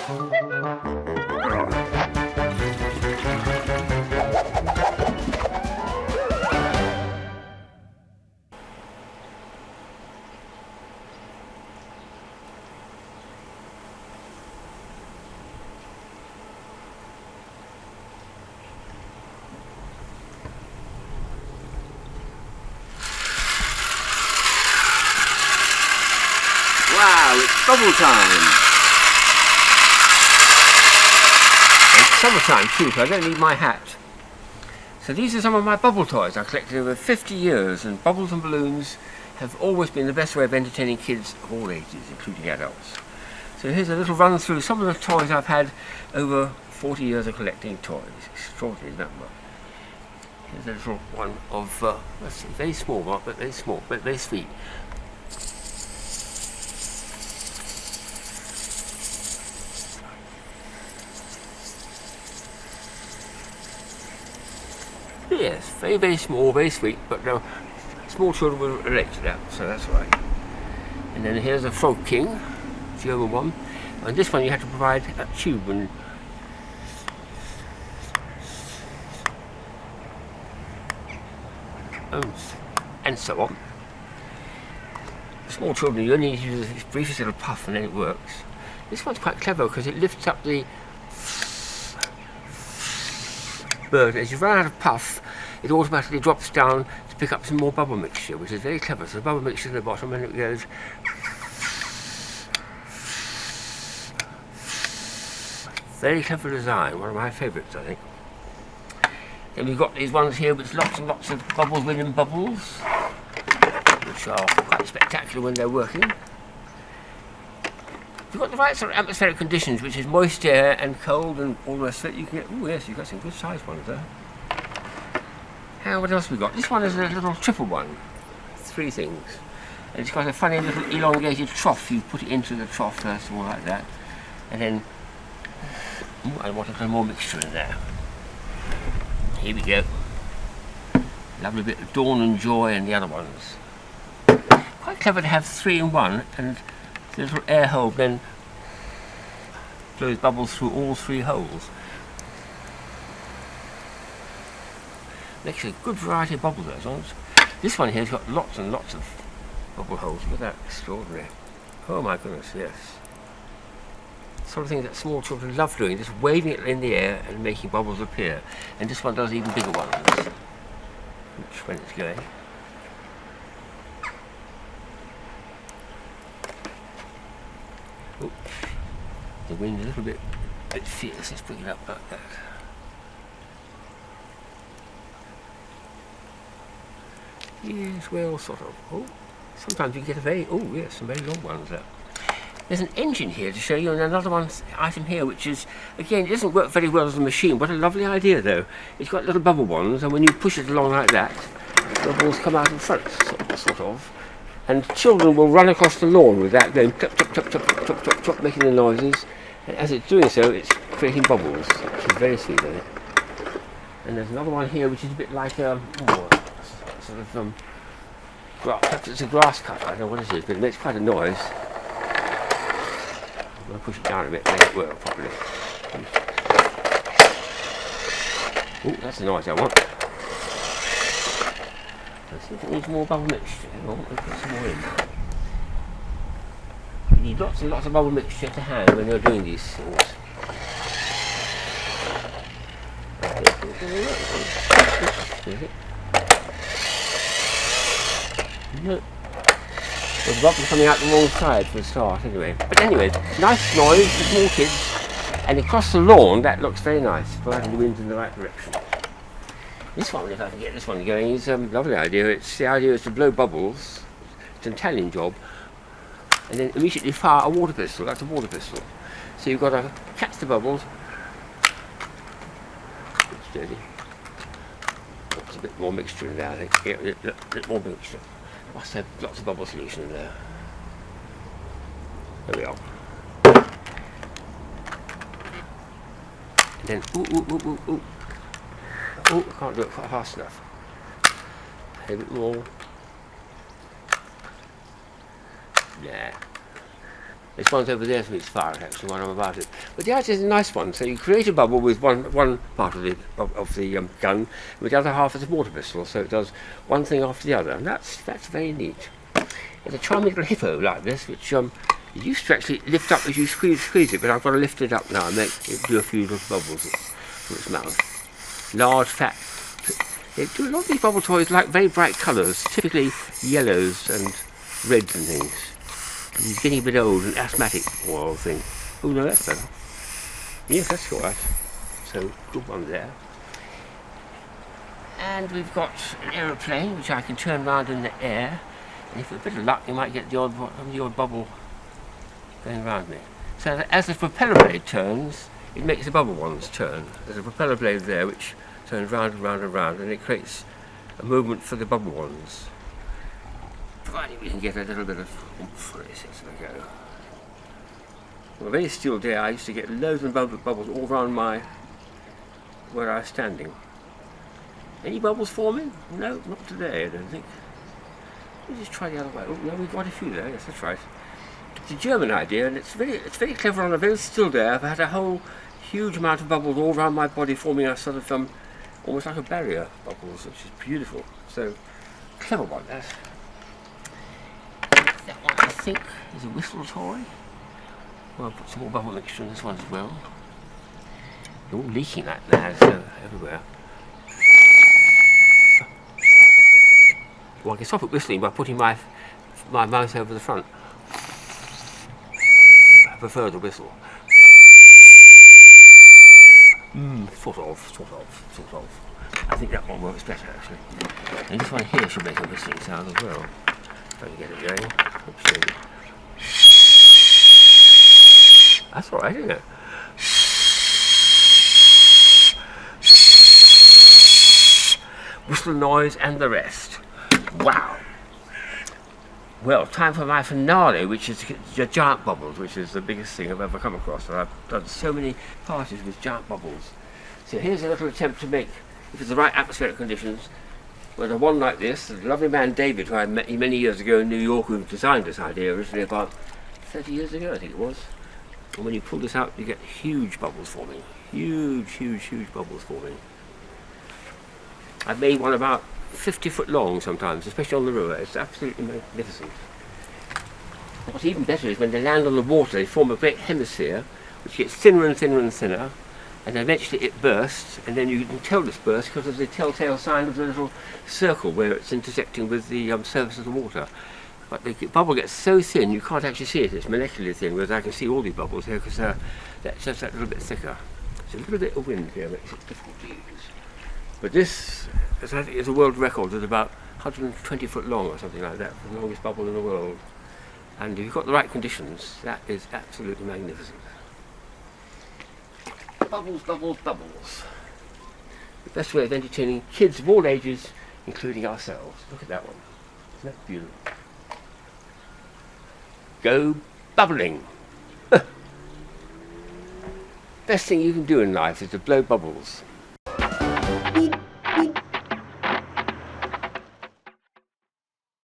Wow, it's bubble time! It's summertime too, so I don't need my hat. So these are some of my bubble toys I collected over 50 years, and bubbles and balloons have always been the best way of entertaining kids of all ages, including adults. So here's a little run through some of the toys I've had over 40 years of collecting toys. Extraordinary number. Here's a little one of, let's see, very small, but very small, but very sweet. Yes, very, very small, very sweet, but small children will relate to that, so that's right. And then here's a Frog King, German one. And this one you had to provide a tube and so on. Small children, you only need to do this briefest little puff and then it works. This one's quite clever because it lifts up the bird. As you run out of puff, it automatically drops down to pick up some more bubble mixture, which is very clever. So the bubble mixture at the bottom, and it goes. Very clever design, one of my favourites, I think. Then we've got these ones here with lots and lots of bubbles within bubbles, which are quite spectacular when they're working. If you've got the right sort of atmospheric conditions, which is moist air and cold and all the rest of it, you can get, oh yes, you've got some good sized ones there. What else have we got? This one is a little triple one, 3 things. And it's got a funny little elongated trough. You put it into the trough first of all like that, and then, I want a little more mixture in there. Here we go. Lovely bit of Dawn and Joy and the other ones. Quite clever to have 3 in one, and the little air hole then blows bubbles through all 3 holes. Makes a good variety of bubbles, those ones. This one here's got lots and lots of bubble holes. Look at that, extraordinary. Oh my goodness, yes. Sort of thing that small children love doing, just waving it in the air and making bubbles appear. And this one does even bigger ones, which when it's going. Oops. The wind's a little bit fierce, let's bring it up like that. Yes, well, sort of. Oh, sometimes you get a very, oh yes, some very long ones there. There's an engine here to show you, and another item here, which is, again, it doesn't work very well as a machine. What a lovely idea, though. It's got little bubble ones, and when you push it along like that, the bubbles come out in front, sort of. And children will run across the lawn with that, going chop, chop, chop, chop, chop, chop, chop, making the noises. And as it's doing so, it's creating bubbles, which is very sweet, isn't it? And there's another one here, which is a bit like a sort of grass. It's a grass cutter. I don't know what it is, but it makes quite a noise. I'm going to push it down a bit, make it work properly. Oh, that's the noise I want. Let's see if it needs more bubble mixture. Hang on, let's put some more in. You need lots and lots of bubble mixture to hand when you're doing these things. No. The bubbles coming out the wrong side for a start, anyway. But anyway, nice noise for small kids, and across the lawn that looks very nice, providing the wind's in the right direction. This one, if I can get this one going, is a lovely idea. The idea is to blow bubbles. It's an Italian job, and then immediately fire a water pistol. That's a water pistol. So you've got to catch the bubbles. Steady. There's a bit more mixture in there, I think. Yeah, a bit more mixture. Must have lots of bubble solution in there. There we are. And then, ooh. Oh, I can't do it quite fast enough. A bit more. Yeah. There's one's over there for its fire actually while I'm about it. But the idea is a nice one. So you create a bubble with one part of the gun, and with the other half is a mortar pistol. So it does one thing after the other, and that's very neat. There's a charming little hippo like this, which you used to actually lift up as you squeeze it, but I've got to lift it up now and make it do a few little bubbles from its mouth. Large, fat. They do a lot of these bubble toys like very bright colours, typically yellows and reds and things. He's getting a bit old and asthmatic, poor old thing. Oh no, that's better. Yes, that's all right. So, good one there. And we've got an aeroplane which I can turn around in the air. And if with a bit of luck, you might get the odd bubble going around me. So as the propeller blade turns, it makes the bubble ones turn. There's a propeller blade there which turns round and round and round, and it creates a movement for the bubble ones. Provided we can get a little bit of oomph on this as we go. On a very still day, I used to get loads of bubbles all around where I was standing. Any bubbles forming? No, not today, I don't think. Let's just try the other way. Oh no, we've got a few there. Yes, that's right. It's a German idea, and it's very clever. On a very still day, I've had a whole huge amount of bubbles all around my body, forming a sort of almost like a barrier bubbles, which is beautiful. So clever one, that. That one, I think, is a whistle toy. Well, I'll put some more bubble mixture in this one as well. They're all leaking like that, so everywhere. Well, I can stop it whistling by putting my mouth over the front. I prefer the whistle. Sort of. I think that one works better actually. And this one here should make a whistling sound as well. If I can get it going. Oops, that's alright, isn't it? Whistle noise and the rest. Wow. Well, time for my finale, which is the giant bubbles, which is the biggest thing I've ever come across. And I've done so many parties with giant bubbles. So here's a little attempt to make, if it's the right atmospheric conditions, with a one like this, the lovely man David, who I met many years ago in New York, who designed this idea originally about 30 years ago, I think it was. And when you pull this out, you get huge bubbles forming. Huge bubbles forming. I've made one about 50 foot long sometimes, especially on the Ruhr. It's absolutely magnificent. What's even better is when they land on the water, they form a great hemisphere, which gets thinner and thinner and thinner, and eventually it bursts, and then you can tell it's burst because of the telltale sign of the little circle where it's intersecting with the surface of the water. But the bubble gets so thin you can't actually see it. It's molecularly thin, whereas I can see all these bubbles here because that's just that little bit thicker. It's a little bit of wind here makes it difficult to use. But this, I think, is a world record. It's about 120 foot long or something like that, the longest bubble in the world. And if you've got the right conditions, that is absolutely magnificent. Bubbles, bubbles, bubbles. The best way of entertaining kids of all ages, including ourselves. Look at that one. Isn't that beautiful? Go bubbling. Best thing you can do in life is to blow bubbles.